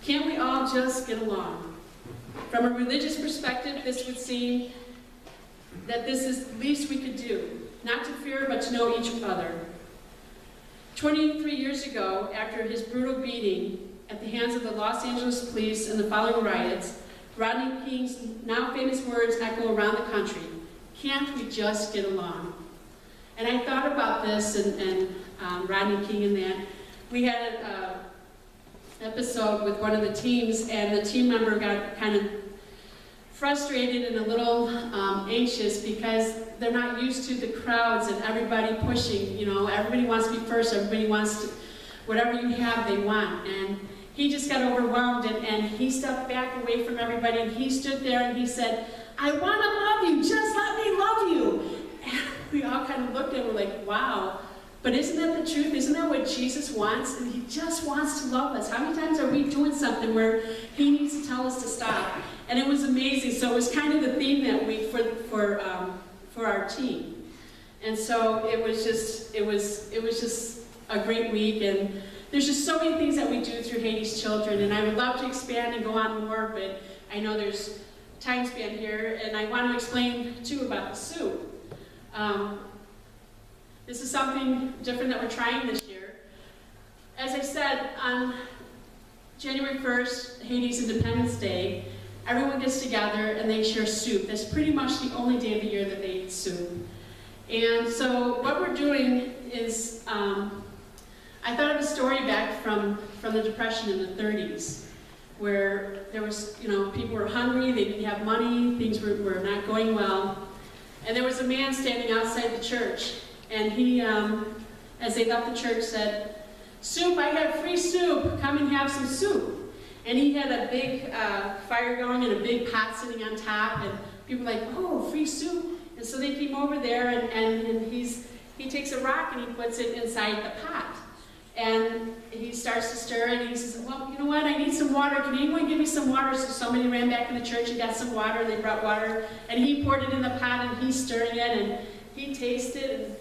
Can't we all just get along? From a religious perspective, this would seem that this is the least we could do, not to fear, but to know each other. 23 years ago, after his brutal beating at the hands of the Los Angeles police and the following riots, Rodney King's now famous words echo around the country: can't we just get along? And I thought about this and Rodney King and that. We had an episode with one of the teams, and the team member got kind of frustrated and a little anxious because they're not used to the crowds and everybody pushing. You know, everybody wants to be first, everybody wants to, whatever you have, they want. And he just got overwhelmed, and he stepped back away from everybody, and he stood there and he said, I want to love you, just let me love you. And we all kind of looked at him like, wow. But isn't that the truth? Isn't that what Jesus wants? And he just wants to love us. How many times are we doing something where he needs to tell us to stop? And it was amazing. So it was kind of the theme that week for our team. And so it was just a great week. And there's just so many things that we do through Haiti's Children. And I would love to expand and go on more, but I know there's time span here. And I want to explain too about the soup. This is something different that we're trying this year. As I said, on January 1st, Haiti's Independence Day, everyone gets together and they share soup. That's pretty much the only day of the year that they eat soup. And so what we're doing is, I thought of a story back from the Depression in the 30s, where there was, people were hungry, they didn't have money, things were not going well. And there was a man standing outside the church. And he, as they left the church, said, soup, I got free soup, come and have some soup. And he had a big fire going and a big pot sitting on top, and people were like, oh, free soup. And so they came over there, and he takes a rock and he puts it inside the pot. And he starts to stir, and he says, well, you know what, I need some water. Can anyone give me some water? So somebody ran back in the church and got some water. They brought water, and he poured it in the pot, and he's stirring it, and he tasted, and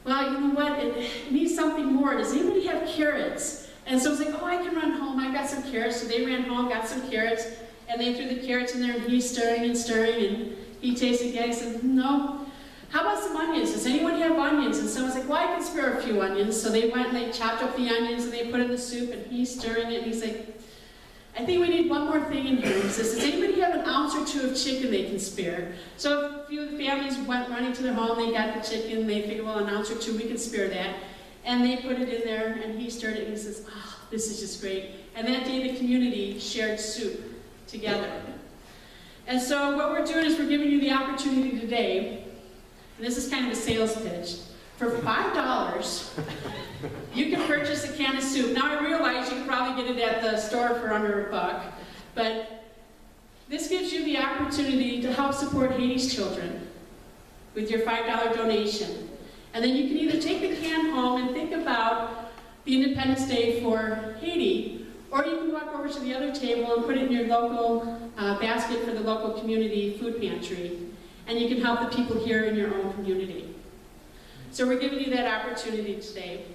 well, you know what, it needs something more. Does anybody have carrots? And so it's like, oh, I can run home, I got some carrots. So they ran home, got some carrots, and they threw the carrots in there, and he's stirring and stirring, and he tasted again. He said, no. How about some onions? Does anyone have onions? And someone's like, well, I can spare a few onions. So they went and they chopped up the onions, and they put it in the soup, and he's stirring it, and he's like, I think we need one more thing in here. He says, does anybody have an ounce or two of chicken they can spare? So a few of the families went running to their home, they got the chicken, they figured, well, an ounce or two, we can spare that. And they put it in there, and he stirred it, and he says, oh, this is just great. And that day the community shared soup together. And so what we're doing is we're giving you the opportunity today, and this is kind of a sales pitch, for $5, you can purchase a can of soup. Now I realize you can probably get it at the store for under $1, but this gives you the opportunity to help support Haiti's Children with your $5 donation. And then you can either take the can home and think about the Independence Day for Haiti, or you can walk over to the other table and put it in your local basket for the local community food pantry, and you can help the people here in your own community. So we're giving you that opportunity today.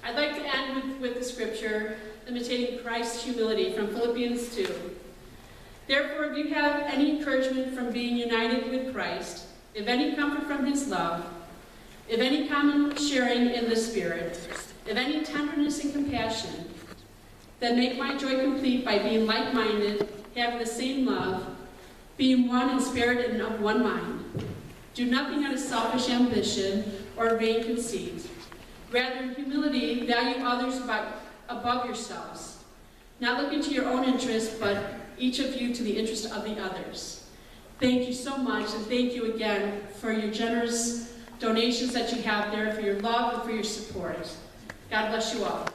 I'd like to end with the scripture, imitating Christ's humility from Philippians 2. Therefore, if you have any encouragement from being united with Christ, if any comfort from his love, if any common sharing in the Spirit, if any tenderness and compassion, then make my joy complete by being like-minded, having the same love, being one in spirit and of one mind. Do nothing out of selfish ambition or vain conceit. Rather, in humility, value others above yourselves, not looking to your own interest, but each of you to the interest of the others. Thank you so much, and thank you again for your generous donations that you have there, for your love and for your support. God bless you all.